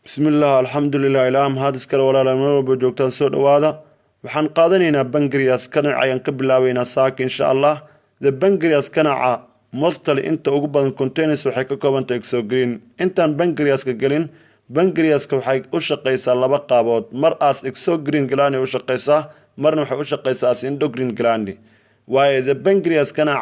بسم الله الحمد لله إلهام هذا سكر ولا لا نور بجوكتان سود وهذا وحن قادنينا بنكرياس كنع عين كبلاوينا ساك إن شاء الله ذا بنكرياس كنع مستل أنت أقبل كونتينس وحيك كوبنت إكسوجرين أنت بنكرياس كجلين بنكرياس كوحيك وشقيسا لبا قابوت مرأس إكسوجرين جلاني وشقيسا مرنا وحي وشقيسا سيندوجرين جلاندي واي ذا بنكرياس كنع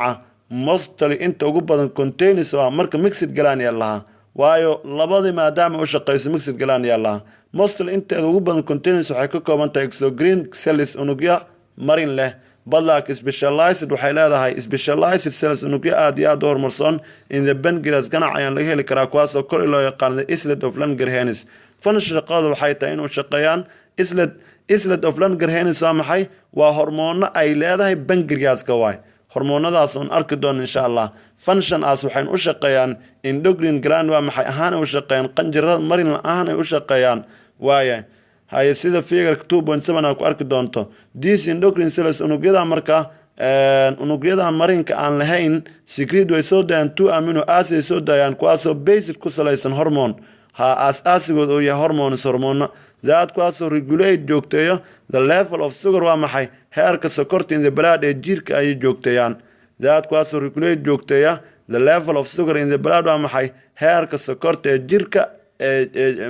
مستل أنت أقبل كونتينس ومرك ميكسد جلاني الله waayo labadii maadaama uu shaqeyso mixed galaan yalla mostel inta ugu badan containers waxay ka kooban tahay exocrine cells unugya marin leh badlaak specialized waxay leedahay specialized cells unugya aad iyo aad u horumarsan in the pancreas ganac ayaan laga heli karaa kuwaas oo kor loo yaqaan islet of Langerhans function shaqadu waxay tahay inuu shaqeeyaan islet of Langerhans waa maxay waa hormoona ay leedahay pancreaska waay hormoonadaas on arki doon insha Allah function as waxay u shaqeeyaan endocrine gland waa maxay ahaan u shaqeeyaan qanjirada marin ahaan ay u shaqeeyaan waaye hay sida figure 2.7 ku arki doonto these endocrine cells unugyada marka unugyada marinka aan lahayn secret way soo dayaan 2 amino acids soo dayaan kuwaas oo basic ku salaysan hormoon asigooda oo yahay hormoona that kuwaas oo regulate joogteeyo the level of sugar waa maxay heerka sokorta in the blood ee jirka ay joogteeyaan that kuwaas oo regulate joogteeya the level of sugar in the blood waa maxay heerka sokorta ee jirka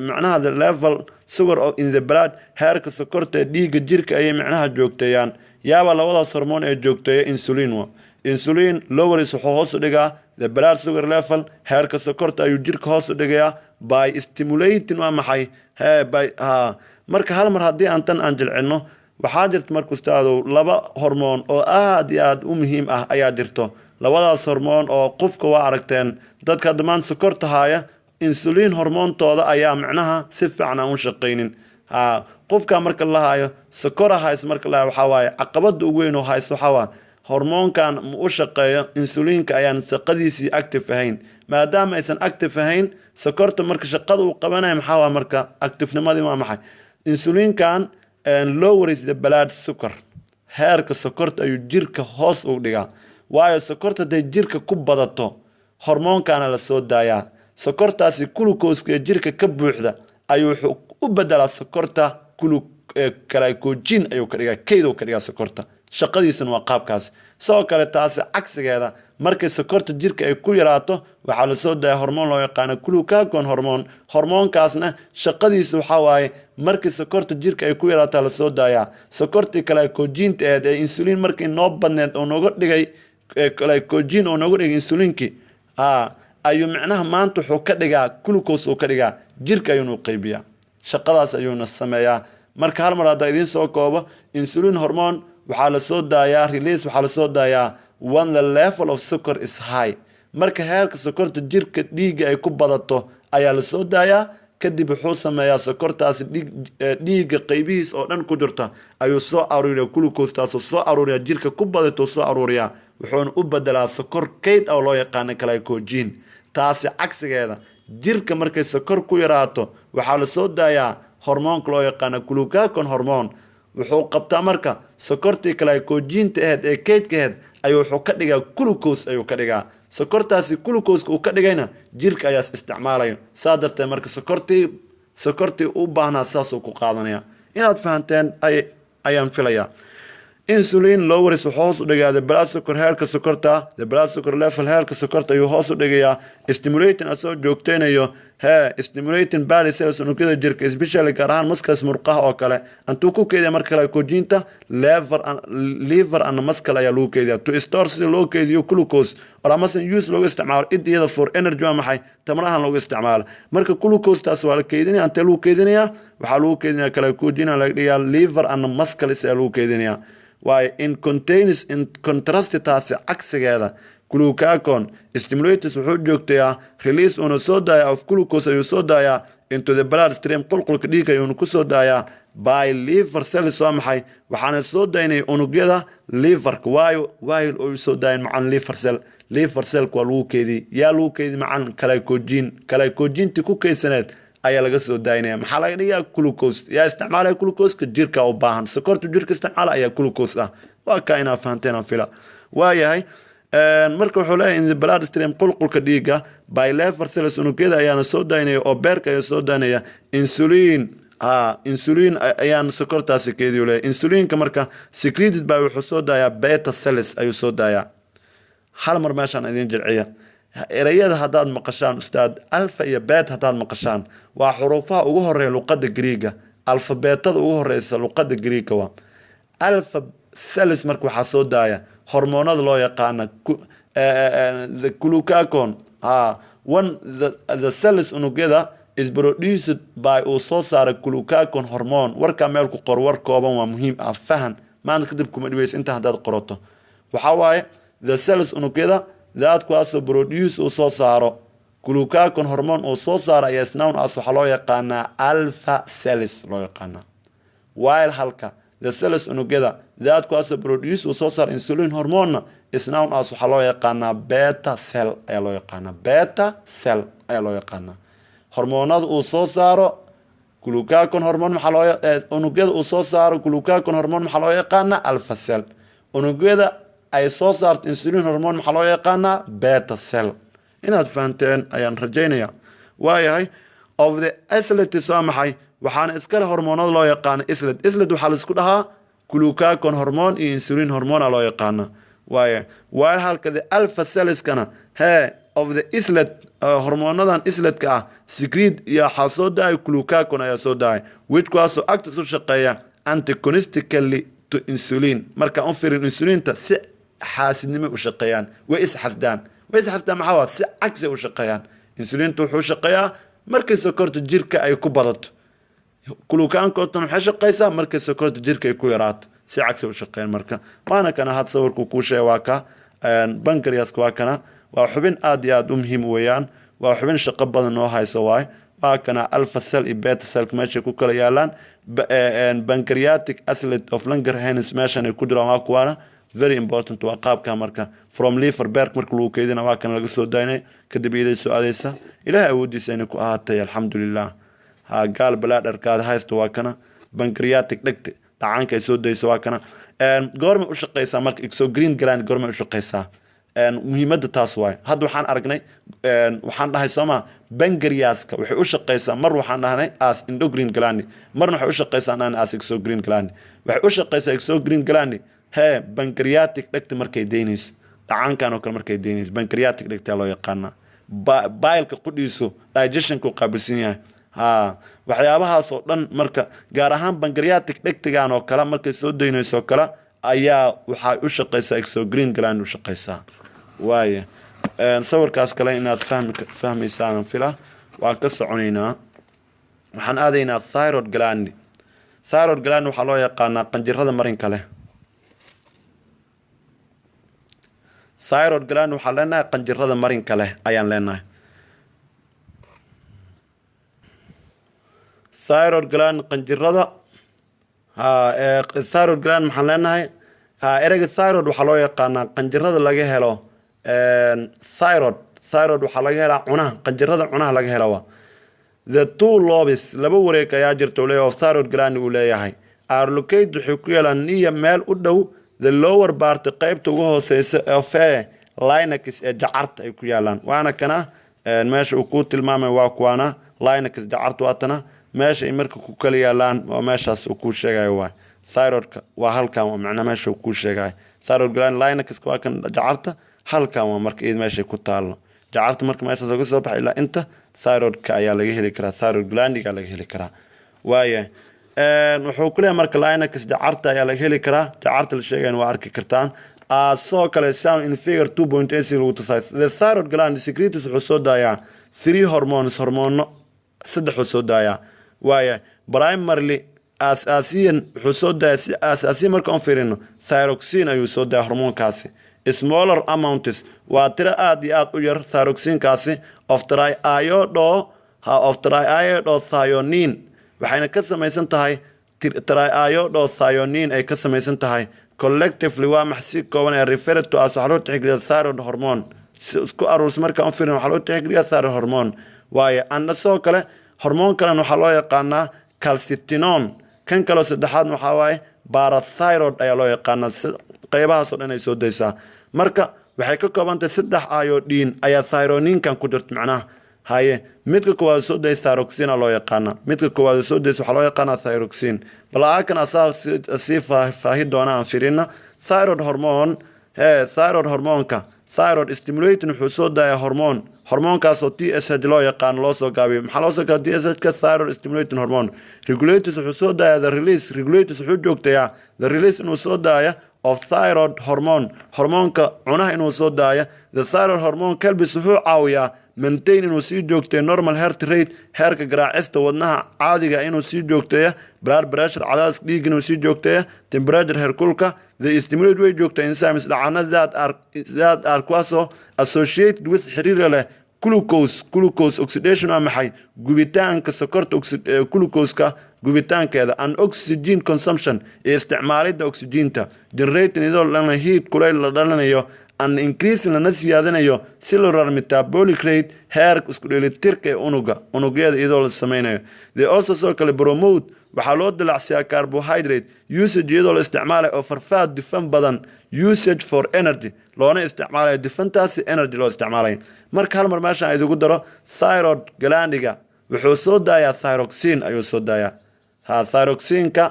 macnaha the level sugar in the blood heerka sokorta ee dhiiga jirka ay macnaha joogteeyaan yaaba labadaas hormoon ee joogteeya insulin lowers wuxuu hoos u dhigaa the blood sugar level heerka sokorta ayuu jirka hoos u dhigayaa by stimulating waa maxay marka hal mar haddii aan tan aan jilcino waxaa jirta marka ustaadow laba hormoon oo aad iyo aad u muhiim ah ayaa jirto labadaas hormoon oo qofka waa aragteen dadka dhammaan sokorta haya insulin hormoontooda ayaa macnaha si fiican aan u shaqeynin qofka marka la hayo sokora hays marka la waxa waaye caqabada ugu weyn oo hays waxa waa hormoonkan u shaqeeyo insulinka ayaan shaqadiisii active ahayn maadaama aysan active ahayn sokorta marka shaqada uu qabanayo maxaa waa marka active-nimadii waa maxay insulinkan lowers the blood sugar heerka sokorta ayuu jirka hoos u dhigaa waayo sokorta haday jirka ku badato hormoonkana la soo daayaa sokortaasi glucose jirka ka buuxda ayuu u bedelaa sokorta glycogen ayuu ka dhigaa keyd ka dhigaa sokorta shaqadiisana waa qaabkaas sidoo kale taasi cagsigeeda markay sokorta jirka ay ku yaraato waxaa la soo daayaa hormoon loo yaqaan glucagon hormoonkaasna shaqadiisa waxa waaye markay sokorta jirka ay ku yaraato la soo daayaa sokortii glycogen ee insulin markii noo badneed oo nooga dhigay glycogen oo nooga dhigay insulinki ayuu macnaha maanta wuxuu ka dhigaa glucose uu ka dhigaa jirka ayuu qaybiyaa shaqadaas ayuuna sameeyaa marka hal mar hadda idin soo koobo insulin hormone waxaa la soo daayaa release waxaa la soo daayaa when the level of sugar is high marka heerka sokorta jirka dhiiga ay ku badato ayaa la soo daayaa kadib wuxuu sameeyaa sokortaasi dhiiga qaybihiis oo dhan ku jirta ayuu soo aruuriyaa glucose taasoo soo aruuriyaa jirka ku badato soo aruuriyaa wuxuuna u bedelaa sokor keyd oo loo yaqaan glycogen taasi cagsigeeda jirka markay sokor ku yaraato waxaa la soo daayaa hormoonka loo yaqaan glucagon hormone wuxuu qabtaa marka sokortii glycogen-ta ahayd ee keydka ahayd ayuu wuxuu ka dhigaa glucose ayuu ka dhigaa sokortaasi glucose uu ka dhigayna jirka ayaa isticmaalaya saa darteed marka sokortii u baahnaa saasuu ku qaadanaya inaad fahanteen ayaan filayaa insulin lowers wuxuu hoos u dhigaa the blood sugar heerka sokorta the blood sugar level heerka sokorta ayuu hoos u dhigayaa stimulating asoo joogteynayo stimulating body cells unugyada jirka especially gaar ahaan muscles murqaha oo kale antuu ku keediya marka glycogen-ta liver and muscle ayaa lagu keediyaa to store si loo keediyo glucose or amase use looga isticmaalo iyada for energy waa maxay tamarahan looga isticmaalo marka glucose taas waa la keedinaya ante lagu keedinayaa waxaa lagu keedinayaa glycogen laga dhigaa liver and muscles ayaa lagu keedinayaa waaye in contrast taasi cagsigeeda glucagon stimulators wuxuu joogtayaa release una soo daayaa of glucose ayuu soo daayaa into the blood stream qulqulka dhiigga ayuuna ku soo daayaa by liver cells waa maxay waxaana soo daynay unugyada liverka waayo oo soo daayan macan liver cell waa lagu keediyey yaa lagu keediyey macan glycogen-ti ku keydsaneed ayaa laga soo daaynaya maxaa laga dhigaa glucose yaa isticmaalaya glucose-ka jirka u baahan sokorta jirka isticmaala ayaa glucose ah waa ka inaa fahanteen aan fila waayahay marka wuxuu leeyahay in the blood stream qulqulka dhiigga by liver cells unugyada ayaana soo daynaya oo beerka ayaa soo daynaya insulin ayaan sokortaasi keediyo leeyahay insulinka marka secreted by wuxuu soo daayaa beta cells ayuu soo daayaa hal mar meeshaan idin jilciya erayada haddaad maqashaan ustaad alfa iyo beta haddaad maqashaan waa xuruufaha ugu horeeya luqadda Greega alfabeetada ugu horeysa luqadda Greega waa alfa cells marka waxaa soo daaya hormoonada loo yaqaana the glucagon the cells unugyada is produced by uu soo saara glucagon hormone warka meel ku qor war kooban waa muhiim ah fahan maanta kadib kuma dhiweys inta haddaad qorato waxa waaye the cells unugyada that kuwaasoo produce uu soo saaro glucagon hormone uu soo saaro ayaa isnown as waxaa loo yaqaanaa alpha cells loo yaqaanaa while halka the cells unugyada that kuwaasoo produce uu soo saaro insulin hormone isnown as waxaa loo yaqaanaa beta cell ayaa loo yaqaanaa beta cell ayaa loo yaqaanaa hormoonada uu soo saaro glucagon hormone maxaa loo unugyada uu soo saaro glucagon hormone maxaa loo yaqaanaa alpha cell unugyada ay soo saarto insulin hormone maxaa loo yaqaanaa beta cell inaad fahanteen ayaan rajaynayaa waayahay of the islets waa maxay waxaana iskale hormoonada loo yaqaana islet waxaa la isku dhahaa glucagon hormone iyo insulin hormone loo yaqaana waaye halka the alpha cellskana of the islet hormoonadan isletka ah secret iyo waxaa soo daaya glucagon ayaa soo daaya which kuwaasoo actus u shaqeeya antagonistically to insulin marka u firin insulinta si xaasidnimo u shaqeeyaan way isxafdaan maxaa waa si cagsi u shaqeeyaan insulinta wuxuu shaqeeyaa markay sokorta jirka ay ku badato glucagontan waxay shaqeysaa markay sokorta jirka ay ku yaraato si cagsi u shaqeeyaan marka waana kana had sawirku kuu sheegay waa ka pancreaska waa kana waa xubin aad iyo aad u muhiim weeyaan waa xubin shaqo badan noo hayso waay waa kana alpha cell iyo beta cell meesha ku kala yaalaan pancreatic islet of Langerhans meeshan ay ku jiraan waa kuwana very important waa qaabka marka from liver beerka marka lagu keydina waa kan laga soo daynay kadib iiday soo aadaysa ilaahay awoodiisa inay ku ahaatay alxamdulillah gaal bladderkaada haysto waa kana pancreatic dhegta dhacaanka ay soo dayso waa kana goorma u shaqeysaa marka exocrine gland goorma u shaqeysaa muhiimadda taas waay hadda waxaan aragnay waxaan dhahay sooma pancreaska waxay u shaqeysaa mar waxaan dhahnay as endocrine gland marna waxay u shaqeysaa as exocrine gland waxay u shaqeysaa exocrine gland pancreatic dhegta markay deynayso dhacaankan oo kale markay deynayso pancreatic dhegta loo yaqaana bile-ka qudhiisu digestionku qaabilsan yahay waxyaabahaas oo dhan marka gaar ahaan pancreatic dhegtigan oo kale markay soo deynayso kale ayaa waxay u shaqeysaa exocrine gland u shaqeysaa waaye sawirkaas kale inaad fahmaysaan fila waan ka soconaynaa waxaan aadaynaa thyroid gland waxaa loo yaqaanaa qanjirada marinka leh thyroid gland waxaa leenahay qanjirada marinka leh ayaan leenahay thyroid gland qanjirada thyroid gland maxaan leenahay ereyga thyroid waxaa loo yaqaanaa qanjirada laga helo thyroid waxaa laga helaa cunaha qanjirada cunaha laga helo the two lobes laba wareeg ayaa jirta uu leeyahay thyroid gland uu leeyahay are located wuxuu ku yeelaan niya meel u dhow the lower part qaybta ugu hooseysa of linux ee jacarta ay ku yaalaan waana kana meesha uu ku tilmaamay waa kuwana linux jacarta waatana meesha ay marka ku kala yaalaan waa meeshaas uu ku sheegayo waa thyroidka waa halkan waa macna meesha uu ku sheegayo thyroid gland linux waa kan jacarta halkan waa marka id meesha ku taalo jacarta marka meesha laga soo baxay ilaa inta thyroidka ayaa laga heli karaa thyroid glandiga laga heli karaa waaye wuxuu ku leeyahay marka linux jacarta ayaa laga heli karaa jacarta la sheegayo waa arki kartaan soo kale sound in figure 2.8 lagu tusay the thyroid gland secretes wuxuu soo daayaa 3 hormones hormoono saddex soo daayaa waaye primarily asaasiyan wuxuu soo daayaa si asaasi marka aan fiirino thyroxine ayuu soo daayaa hormoonkaasi smaller amounts waa tira aad iyo aad u yar thyroxine-kaasi of triiodothione waxayna ka samaysan tahay triiodothione ay ka samaysan tahay collectively waa maxsi kooban ee referred to as waxaa loo tixgeliya thyroid hormone isku aruurs marka aan fiirino waxaa loo tixgeliya thyroid hormone waaye anna soo kale hormoon kalena waxaa loo yaqaanaa calcitinone kan kaloo saddexaadna waxaa waaye parathyroid ayaa loo yaqaanaa qaybahaasoo dhan ay soo daysaa marka waxay ka koobantahay 3 iodine ayaa thyroninkan ku jirta macnaha haye midka koowaad soo day thyroxine loo yaqaan midka koowaad soo day waxa loo yaqaan thyroxine balaakan asaas si faahi doona aan firina thyroid hormone thyroid hormonka thyroid stimulating wuxuu soo daaya hormoonkaas oo TSH loo yaqaan loo soo gaabiyo maxaa loo soo gaabiyo TSH ka thyroid stimulating hormone regulators wuxuu soo daaya the release regulators wuxuu joogtayaa the release inuu soo daaya of thyroid hormoonka cunaha inuu soo daaya the thyroid hormone kalbis wuxuu caawiyaa maintain inuu sii joogteeyo normal heart rate heerka garaacista wadnaha caadiga inuu sii joogteeyo blood pressure cadaadis dhiig inuu sii joogteeyo temperature heerkulka the stimulate way joogtaa enzymes dhacana that are kuwaasoo associated with xiriir leh glucose oxidation waa maxay gubitaanka sokorta glucoseka gubitaankeeda and oxygen consumption ee isticmaalida oxygeenta generating idoo lana heat kulayl la dhalanayo and increasing lana siyaadinayo cellular metabolic rate heerka isku dheelitirka ee unugyada idoo la samaynayo they also soo kale promote waxaa loo dilacsiyaa carbohydrate usage iyadoo la isticmaalayo oo farfaad dufan badan usage for energy loona isticmaalayo dufantaasi energy loo isticmaalayo marka hal mar meeshaan idigu daro thyroid glandiga wuxuu soo daayaa thyroxine ayuu soo daayaa thyroxineka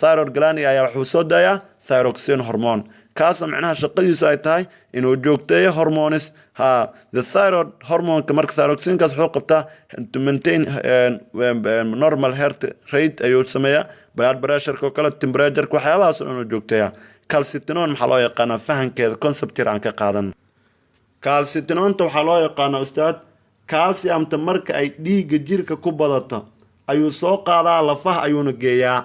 thyroid glandiga ayaa wuxuu soo daayaa thyroxine hormone kaasoo macnaha shaqadiisu ay tahay inuu joogteeyo hormones the thyroid hormonka marka thyroxinekaas wuxuu qabtaa to maintain normal heart rate ayuu sameeyaa blood pressure oo kale temperature waxyaabahaas oo inuu joogteeyaa calcitonin maxaa loo yaqaanaa fahankeeda concept yar aan ka qaadan calcitoninta waxaa loo yaqaanaa ustaad calciumta marka ay dhiigga jirka ku badato ayuu soo qaadaa lafaha ayuuna geeyaa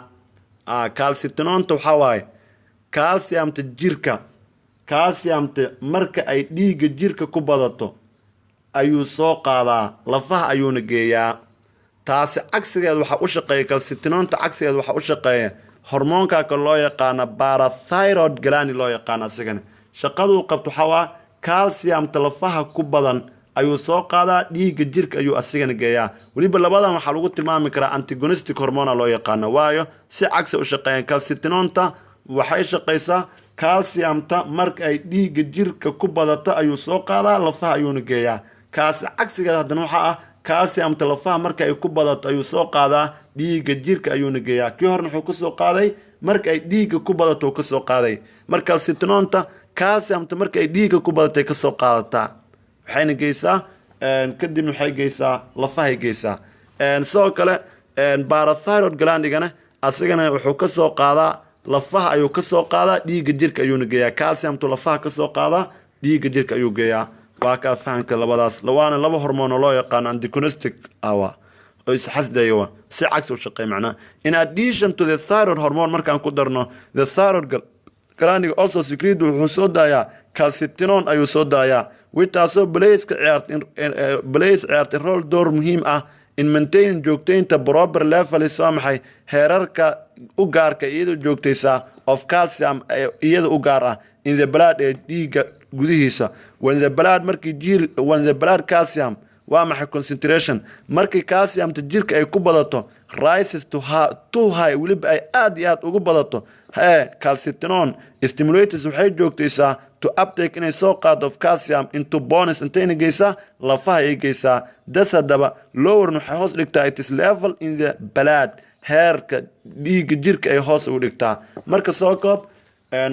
calcitoninta waxaa waaye calciumta marka ay dhiigga jirka ku badato ayuu soo qaadaa lafaha ayuuna geeyaa taasi cagsigeed waxa u shaqeeya calcitoninta cagsigeed waxa u shaqeeya hormoonka ka loo yaqaan parathyroid gland loo yaqaan asigana shaqadu qabto waxa calciumta lafaha ku badan ayuu soo qaadaa dhiigga jirka ayuu asigana geeyaa waliba labadan waxa lagu tilmaami karaa antagonistic hormone loo yaqaan waayo si cagsi u shaqeeya calcitoninta waxay shaqeysaa calciumta marka ay dhiigga jirka ku badato ayuu soo qaadaa lafaha ayuuna geeyaa kaasi cagsigeeda haddana waxaa calciumta lafaha marka ay ku badato ayuu soo qaadaa dhiigga jirka ayuuna geeyaa kii horna wuxuu ka soo qaaday marka ay dhiigga ku badato uu ka soo qaaday marka calcitoninta calciumta marka ay dhiigga ku badatay ka soo qaadataa waxayna geysaa kadibna waxay geysaa lafahay geysaa sidoo kale parathyroid glandigana asigana wuxuu ka soo qaadaa lafaha ayuu ka soo qaadaa dhiigga jirka ayuuna geeyaa calciumtu lafaha ka soo qaadaa dhiigga jirka ayuu geeyaa waa ka fahanka labadaas lawaana laba hormoon loo yaqaan antagonistic oo isxasdayo si cagsi u shaqeey macna in addition to the thyroid hormone markaan ku darno the thyroid gland also secrete wuxuu soo daayaa calcitonin ayuu soo daayaa witaasoo blaze ciyaarta role door muhiim ah in maintaining joogteynta proper level soo maxay heerarka u gaarka iyadoo joogtaysa of calcium iyada u gaar ah in the blood ee dhiigga gudihiisa when the blood calcium waa maxay concentration markii calciumta jirka ay ku badato rises to high weliba ay aad iyo aad ugu badato calcitonin stimulators waxay joogtaysaa to uptake inay soo qaado of calcium into bones intayna geysaa lafaha ay geysaa das haddaba lower waxay hoos dhigtaa it is level in the blood heerka dhiigga jirka ay hoos ugu dhigtaa marka soo koob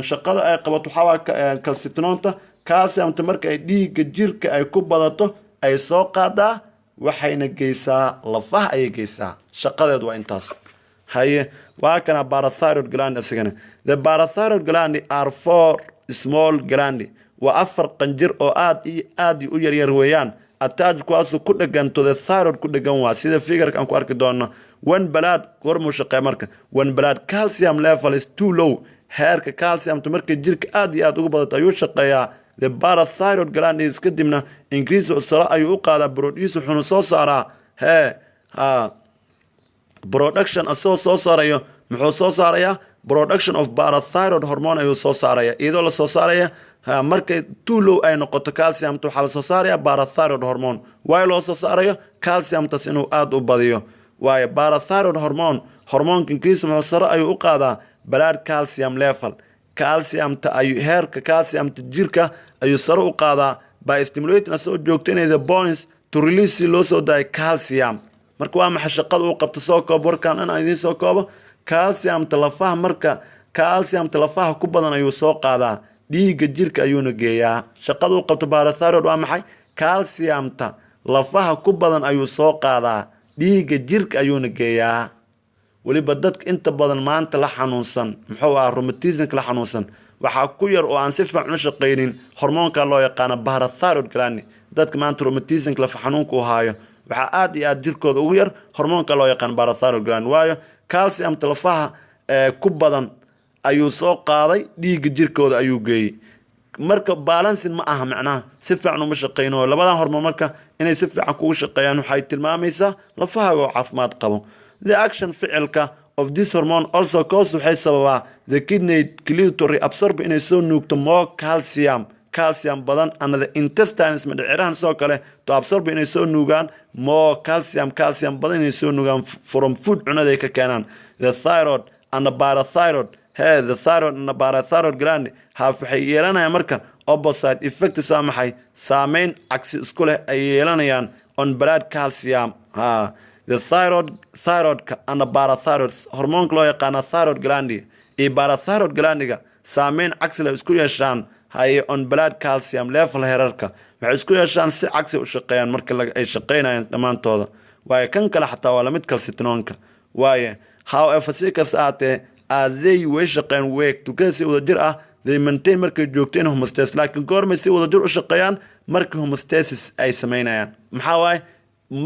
shaqada ay qabato waxaa calcitoninta calciumta marka ay dhiigga jirka ay ku badato ay soo qaadaa waxayna geysaa lafaha ayay geysaa shaqadeed waa intaas haye waa kana parathyroid gland asigana the parathyroid gland are 4 small gland waa 4 qanjir oo aad u yar weeyaan attach kuwaas ku dhagan to the thyroid ku dhagan waa sida figure aan ku arki doono one blood gormu shaqay marka one blood calcium level is too low heerka calciumta marka jirka aad iyo aad ugu badato ayuu shaqeeyaa the parathyroid gland is kadibna increase usara ayuu u qaadaa produce wuxuu soo saaraa production asoo soo saarayo muxuu soo saarayaa production of parathyroid hormone ayuu soo saaraya iyadoo la soo saaraya markay too low ay noqoto calciumta waxaa la soo saaraya parathyroid hormone waayo loo soo saarayo calciumtas inuu aad u badiyo waayo parathyroid hormonka increase muxuu sare ayuu u qaadaa blood calcium level calciumta ayuu heerka calciumta jirka ayuu sare u qaadaa by stimulating asoo joogtaynaya the bones to release si loo soo daayo calcium. marka waa maxay shaqada uu qabto soo koob warkaan in aan idiin soo koobo calciumta lafaha marka calciumta lafaha ku badan ayuu soo qaadaa dhiigga jirka ayuuna geeyaa. shaqada uu qabto parathyroid waa maxay calciumta lafaha ku badan ayuu soo qaadaa dhiigga jirka ayuuna geeyaa. waliba dadka inta badan maanta la xanuunsan muxuu ahaa rheumatism la xanuunsan waxaa ku yar oo aan si fiican u shaqaynin hormoonka loo yaqaan parathyroid gland. dadka maanta rheumatism la xanuunku haayo waxaa aad iyo aad jirkooda ugu yar hormoonka loo yaqaan parathyroid gland waayo calciumta lafaha ku badan ayuu soo qaaday dhiigga jirkooda ayuu geeyay. marka balancing ma aha macnaha si fiican uma shaqeyno labadan hormoon marka inay si fiican kugu shaqeeyaan waxay tilmaamaysaa lafahaaga oo caafimaad qabo. the action ficilka of this hormone also cause waxay sababaa the kidney to reabsorb inay soo nuugto more calcium badan and the intestines madhiciraan soo kale to absorb inay soo nuugaan more calcium badan inay soo nuugaan from food cunada ay ka keenaan. the thyroid and the parathyroid the thyroid and the parathyroid gland waxay yeelanayaan marka opposite effects waa maxay saameyn cagsi isku leh ay yeelanayaan on blood calcium. the thyroid and the parathyroid hormoonka loo yaqaana thyroid gland iyo parathyroid glandiga saameyn cagsi leh isku yeeshaan haye on blood calcium level heerarka waxay isku yeeshaan si cagsi u shaqeeyaan marka ay shaqeynayaan dhammaantooda. waaye kan kale xataa waa lamid calcitoninka waaye however si kasta aatee they way shaqeyn week together si wada jir ah they maintain markay joogteen homeostasis laakiin goormay si wada jir u shaqeeyaan markii homeostasis ay sameynayaan maxaa waaye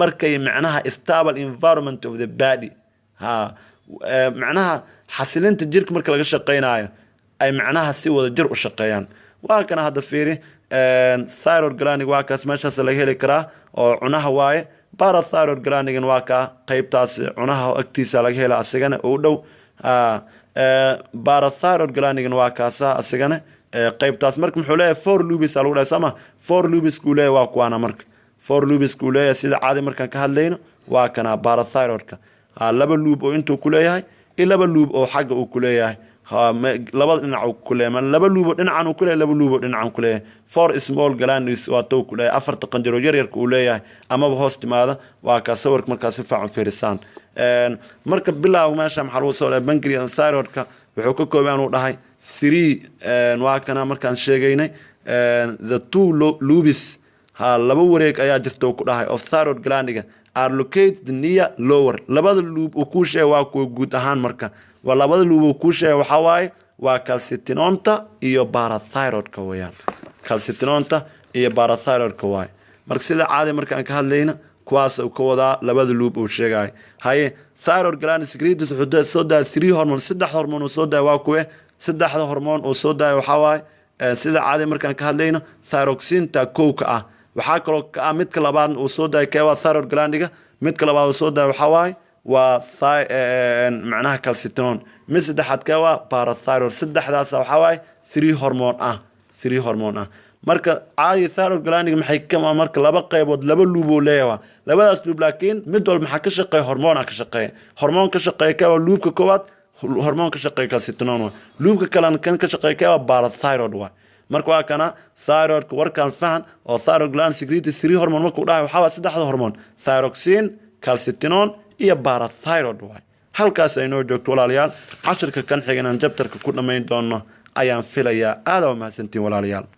markay macnaha stable environment of the body macnaha xasilinta jirka marka laga shaqeynayo ay macnaha si wada jir u shaqeeyaan. waa kana hadda fiiri thyroid gland waa kaas meeshaas laga heli karaa oo cunaha waaye. parathyroid gland waa ka qaybtaas cunaha agtiisa laga hela asigana oo dhow parathyroid gland waa kaas asigana qaybtaas marka muxuu leeyahay four lobes lagu dhahay sama four lobes ku leeyahay waa kuwana marka four lobes ku leeyahay sida caadi markaan ka hadlayno waa kana parathyroidka laba loob oo intuu ku leeyahay iyo laba loob oo xagga uu ku leeyahay labada dhinac uu ku leeyahay laba loob oo dhinacan uu ku leeyahay laba loob oo dhinacan ku leeyahay four small glands waa tuu ku leeyahay afarta qanjiro yar yar uu leeyahay ama hoos timaada waa ka sawirka markaas si fiican fiirisaan. marka bilaaw meesha maxaa lagu soo leeyahay pancreas thyroidka wuxuu ka kooban uu dhahay 3 waa kana markaan sheegaynay the two lobes laba wareeg ayaa jirta ku dhahay of thyroid glandiga are located near lower. labada loob uu ku sheegay waa kuwa guud ahaan marka waa labada loob uu ku sheegay waxa waaye waa calcitonta iyo parathyroidka weeyaan calcitonta iyo parathyroidka waaye. marka sida caadi markaan ka hadlayna kuwaas uu ka wadaa labada loob uu sheegay haye thyroid gland secretes wuxuu soo daa 3 hormone saddex hormone uu soo daa waa kuwa saddexda hormone uu soo daa waxa waaye sida caadi markaan ka hadlayno thyroxinta kowka ah waxaa kaloo ka midka labaad uu soo daay waa thyroid glandiga midka labaad uu soo daay waxa waaye waa macnaha calcitonin mid saddexaad ka waa parathyroid saddexdaas waxa waaye 3 hormone ah marka caadi thyroid glandiga maxay ka marka laba qaybood laba loob oo leeyahay labadaas loob laakiin mid walba maxaa ka shaqeeya hormoon ka shaqeeya hormoon ka shaqeeya ka loobka koowaad hormoon ka shaqeeya calcitonin loobka kale kan ka shaqeeya ka parathyroid waa. marka waa kana thyroid warkaan fahan oo thyroid gland secretes 3 hormone markuu dhahay waxa waa saddexda hormone thyroxine calcitonin iyo parathyroid waa. halkaas ay noo joogto walaalayaal 10ka kan xigan aan chapterka ku dhameyn doono ayaan filayaa aad oo mahadsantiin walaalayaal.